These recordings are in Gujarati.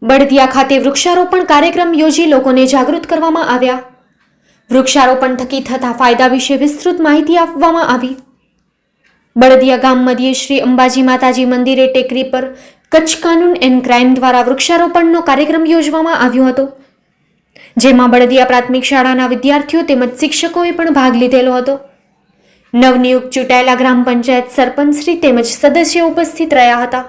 બળદિયા ખાતે વૃક્ષારોપણ કાર્યક્રમ યોજી લોકોને જાગૃત કરવામાં આવ્યા. વૃક્ષારોપણ થકી થતા ફાયદા વિશે વિસ્તૃત માહિતી આપવામાં આવી. બળદિયા ગામ મધ્યે શ્રી અંબાજી માતાજી મંદિરે ટેકરી પર કચ્છ કાનૂન એન્ડ ક્રાઇમ દ્વારા વૃક્ષારોપણનો કાર્યક્રમ યોજવામાં આવ્યો હતો, જેમાં બળદિયા પ્રાથમિક શાળાના વિદ્યાર્થીઓ તેમજ શિક્ષકોએ પણ ભાગ લીધેલો હતો. નવનિયુક્ત ચૂંટાયેલા ગ્રામ પંચાયત સરપંચશ્રી તેમજ સદસ્યો ઉપસ્થિત રહ્યા હતા.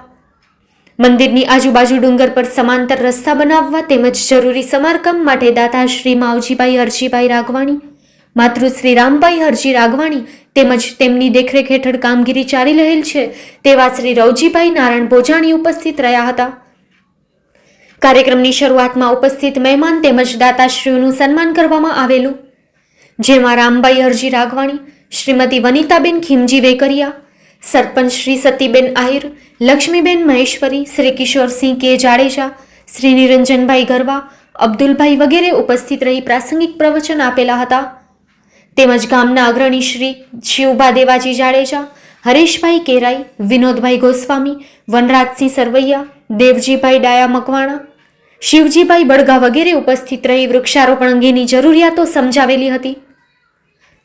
મંદિરની આજુબાજુ ડુંગર પર સમાંતર રસ્તા બનાવવા તેમજ જરૂરી સમારકામ માટે દાતા શ્રી માવજીભાઈ હરજીભાઈ રાગવાણી, માતૃશ્રી રામભાઈ હરજી રાગવાણી તેમજ તેમની દેખરેખ હેઠળ કામગીરી ચાલી રહેલ છે તેવા શ્રી રવજીભાઈ નારાયણ ભોજાણી ઉપસ્થિત રહ્યા હતા. કાર્યક્રમની શરૂઆતમાં ઉપસ્થિત મહેમાન તેમજ દાતાશ્રીઓનું સન્માન કરવામાં આવેલું, જેમાં રામભાઈ હરજી રાગવાણી, શ્રીમતી વનિતાબેન ખીમજી વેકરિયા, સરપંચ શ્રી સતીબેન આહિર, લક્ષ્મીબેન મહેશ્વરી, શ્રી કિશોરસિંહ કે જાડેજા, શ્રી નિરંજનભાઈ ગરવા, અબ્દુલભાઈ વગેરે ઉપસ્થિત રહી પ્રાસંગિક પ્રવચન આપેલા હતા. તેમજ ગામના અગ્રણી શ્રી શિવભા દેવાજી જાડેજા, હરેશભાઈ કેરાઈ, વિનોદભાઈ ગોસ્વામી, વનરાજસિંહ સરવૈયા, દેવજીભાઈ ડાયા મકવાણા, શિવજીભાઈ બળગા વગેરે ઉપસ્થિત રહી વૃક્ષારોપણ અંગેની જરૂરિયાતો સમજાવેલી હતી.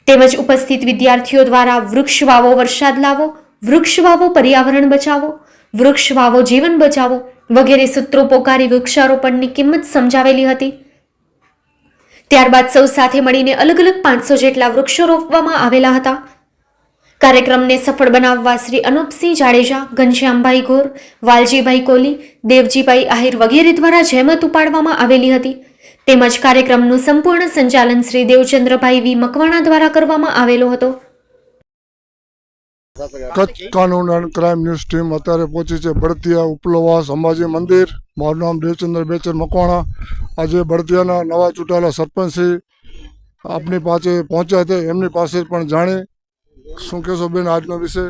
તેમજ ઉપસ્થિત વિદ્યાર્થીઓ દ્વારા વૃક્ષ વાવો વરસાદ લાવો, વૃક્ષ વાવો પર્યાવરણ બચાવો, વૃક્ષ વાવો જીવન બચાવો વગેરે સૂત્રો પોકારી વૃક્ષારોપણની કિંમત સમજાવેલી હતી. ત્યારબાદ સૌ સાથે મળીને અલગ અલગ 500 જેટલા વૃક્ષો રોપવામાં આવેલા હતા. કાર્યક્રમને સફળ બનાવવા શ્રી અનુપસિંહ જાડેજા, ઘનશ્યામભાઈ ગોર, વાલજીભાઈ કોલી, દેવજીભાઈ આહિર વગેરે દ્વારા જહેમત ઉપાડવામાં આવેલી હતી. તેમજ કાર્યક્રમનું સંપૂર્ણ સંચાલન શ્રી દેવચંદ્રભાઈ વી મકવાણા દ્વારા કરવામાં આવેલો હતો. કચ્છ કાનૂન એન્ડ ક્રાઇમ ન્યૂઝ ટીમ અત્યારે પહોંચી છે બળદિયા ઉપલવાસ અંબાજી મંદિર. મારું નામ દેવચંદ્ર બેચર મકવાણા. આજે બળદિયાના નવા ચૂંટાયેલા સરપંચશ્રી આપની પાસે પહોંચ્યા છે, એમની પાસે પણ જાણી શું કહેશો બેન આજનો વિષય?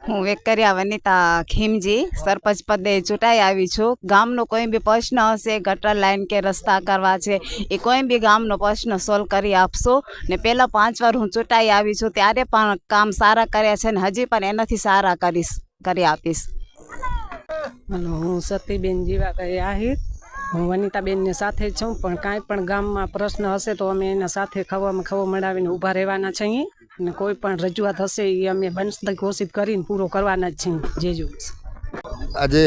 હું વેકરિયા વનિતા ખીમજી સરપંચ પદે ચૂંટાઈ આવી છું. ગામનો કોઈ બી પ્રશ્ન હશે, ગટર લાઈન કે રસ્તા કરવા છે, એ કોઈ બી ગામનો પ્રશ્ન સોલ્વ કરી આપશો. ને પહેલાં 5 વાર હું ચૂંટાઈ આવી છું, ત્યારે પણ કામ સારા કર્યા છે ને હજી પણ એનાથી સારા કરી આપીશ. હું સતીબેન જીવાભાઈ આહિર, હું વનિતાબેનને સાથે જ છું. પણ કાંઈ પણ ગામમાં પ્રશ્ન હશે તો અમે એના સાથે ખવામાં ખવો મળાવીને ઊભા રહેવાના છીએ. અને કોઈ પણ રજૂઆત હશે એ અમે બનતી કોશિશ કરીને પૂરો કરવાના જ છીએ. જેજુ આજે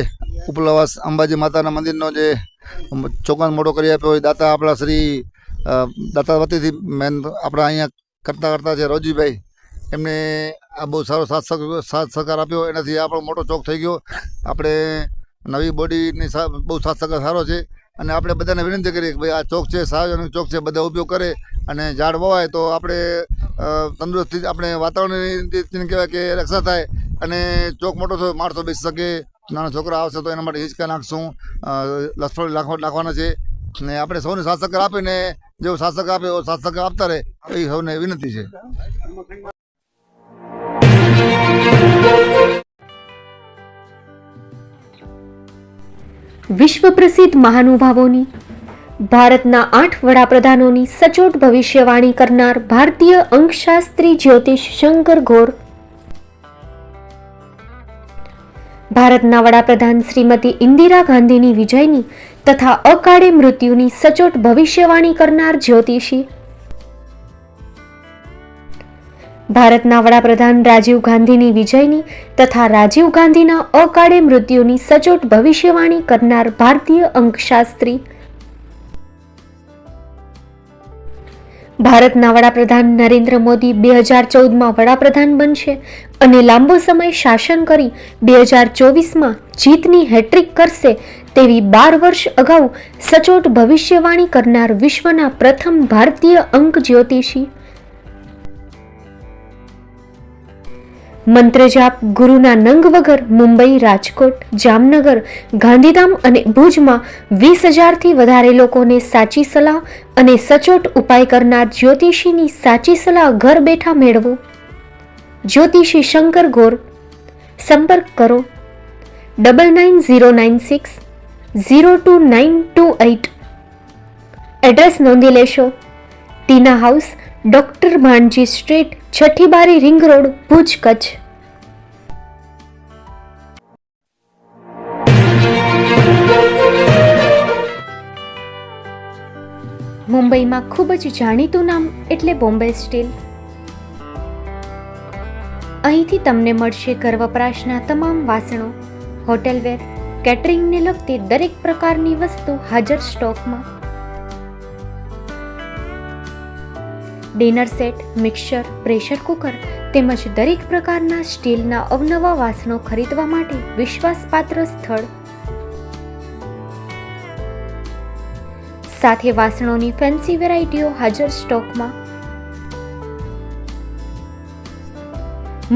ઉપલવાસ અંબાજી માતાના મંદિરનો જે ચોકાન મોટો કરી આપ્યો હોય દાતા આપણા શ્રી દાતા વતીથી મેન આપણા અહીંયા કરતા છે રોજીભાઈ, એમને આ બહુ સારો સાથ સહકાર આપ્યો. એનાથી આપણો મોટો ચોક થઈ ગયો. આપણે નવી બોડીની બહુ સાથ સહકાર સારો છે. અને આપણે બધાને વિનંતી કરીએ કે ભાઈ આ ચોક છે, સાર્વજનિક ચોક છે, બધા ઉપયોગ કરે અને ઝાડ વવાય તો આપણે તંદુરસ્તી આપણે વાતાવરણની કહેવાય કે રક્ષા થાય અને ચોક મોટો થયો, માણસો બેસી શકે, નાના છોકરા આવશે તો એના માટે હિંચકા નાખશું, લસફળ નાખવાના છે. ને આપણે સૌને સાથ સહકાર આપીને જેવો સાથ સહકાર આપે એવો સાથ સહકાર આપતા રહે એ સૌને વિનંતી છે. વિશ્વ પ્રસિદ્ધ મહાનુભાવોની, ભારતના 8 વડાપ્રધાનોની સચોટ ભવિષ્યવાણી કરનાર ભારતીય અંકશાસ્ત્રી જ્યોતિષ શંકર ગોર, ભારતના વડાપ્રધાન શ્રીમતી ઇન્દિરા ગાંધીની વિજયની તથા અકાળે મૃત્યુની સચોટ ભવિષ્યવાણી કરનાર જ્યોતિષી, ભારતના વડાપ્રધાન રાજીવ ગાંધીની વિજયની તથા રાજીવ ગાંધીના અકાળે મૃત્યુની સચોટ ભવિષ્યવાણી કરનાર ભારતીય અંકશાસ્ત્રી, ભારતના વડાપ્રધાન નરેન્દ્ર મોદી 2014માં વડાપ્રધાન બનશે અને લાંબો સમય શાસન કરી 2024માં જીતની હેટ્રિક કરશે તેવી 12 વર્ષ અગાઉ સચોટ ભવિષ્યવાણી કરનાર વિશ્વના પ્રથમ ભારતીય અંક જ્યોતિષી, મંત્રજાપ ગુરુના નંગ વગર મુંબઈ, રાજકોટ, જામનગર, ગાંધીધામ અને ભુજમાં 20,000થી વધારે લોકોને સાચી સલાહ અને સચોટ ઉપાય કરનાર જ્યોતિષીની સાચી સલાહ ઘર બેઠા મેળવો. જ્યોતિષી શંકર ગોર. સંપર્ક કરો 9909602928. એડ્રેસ નોંધી લેશો. ટીના હાઉસ, ડોક્ટર ભાણજી સ્ટ્રીટ, છઠ્ઠી બારી, રિંગ રોડ, ભુજ, કચ્છ. મુંબઈમાં ખૂબ જ જાણીતું નામ એટલે બોમ્બે સ્ટીલ. અહીંથી તમને મળશે ઘર વપરાશના તમામ વાસણો, હોટેલવેર, કેટરિંગને લગતી દરેક પ્રકારની વસ્તુ હાજર સ્ટોકમાં. Dinner set, mixer, pressure cooker તેમજ દરેક પ્રકારના સ્ટીલના અવનવા વાસણો ખરીદવા માટે વિશ્વાસપાત્ર સ્થળ. સાથે વાસણોની ફેન્સી વેરાયટીઓ હાજર સ્ટોકમાં.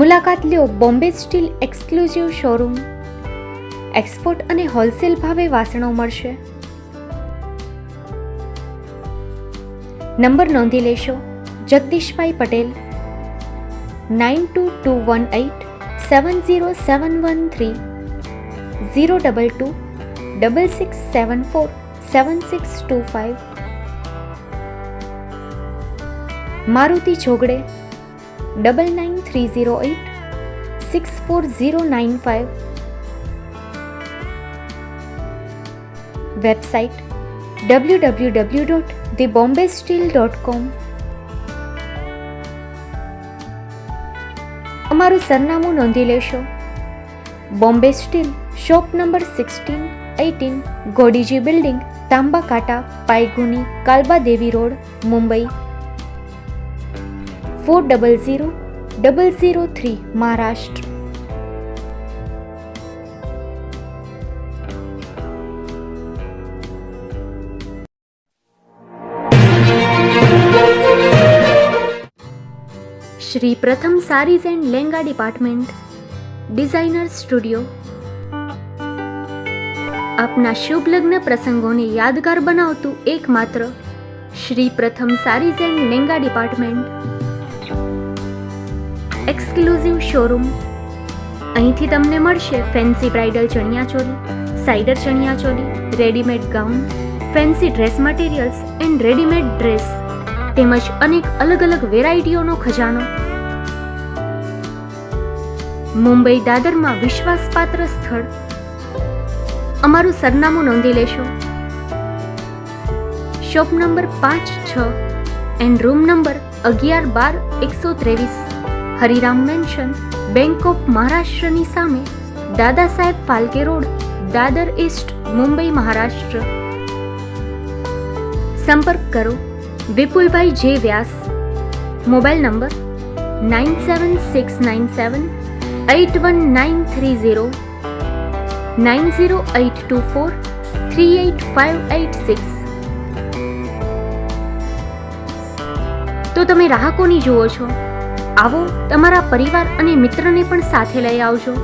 મુલાકાત લ્યો Bombay steel exclusive showroom. Export અને હોલસેલ ભાવે વાસણો મળશે. નંબર નોંધી લેશો. જગદીશભાઈ પટેલ, 9221870713, 02266747625. મારુતિ જોગડે, 9930864095. Website www.thebombasteel.com. અમારું સરનામું નોંધી લેશો. Bombay steel, shop number 16-18, Godiji building, Tamba Kanta, Paydhuni, Kalba Devi road, Mumbai 400003, Maharashtra. Shri Pratham sarees and lehenga department, designer studio. આપના શુભ લગ્ન પ્રસંગોને યાદગાર બનાવતું એકમાત્ર Shri Pratham sarees and lehenga department. Exclusive showroom. અહીંથી તમને મળશે fancy bridal chaniya choli, cider chaniya choli, readymade gown, fancy dress materials and readymade dress તેમજ અનેક અલગ અલગ વેરાયટીઓનો ખજાનો. મુંબઈ દાદરમાં વિશ્વાસપાત્ર સ્થળ. અમારું સરનામું નોંધી લેશો. Shop number 5-6 and room number 11-12-123, Hariram mansion, bank of મહારાષ્ટ્રની સામે, દાદા સાહેબ ફાલ્કે રોડ, દાદર ઈસ્ટ, મુંબઈ, મહારાષ્ટ્ર. સંપર્ક કરો વિપુલભાઈ જે વ્યાસ. Mobile number 9769781930, 9082438586. તો તમે રાહ કોની જુઓ છો? આવો, તમારા પરિવાર અને મિત્રને પણ સાથે લઈ આવજો.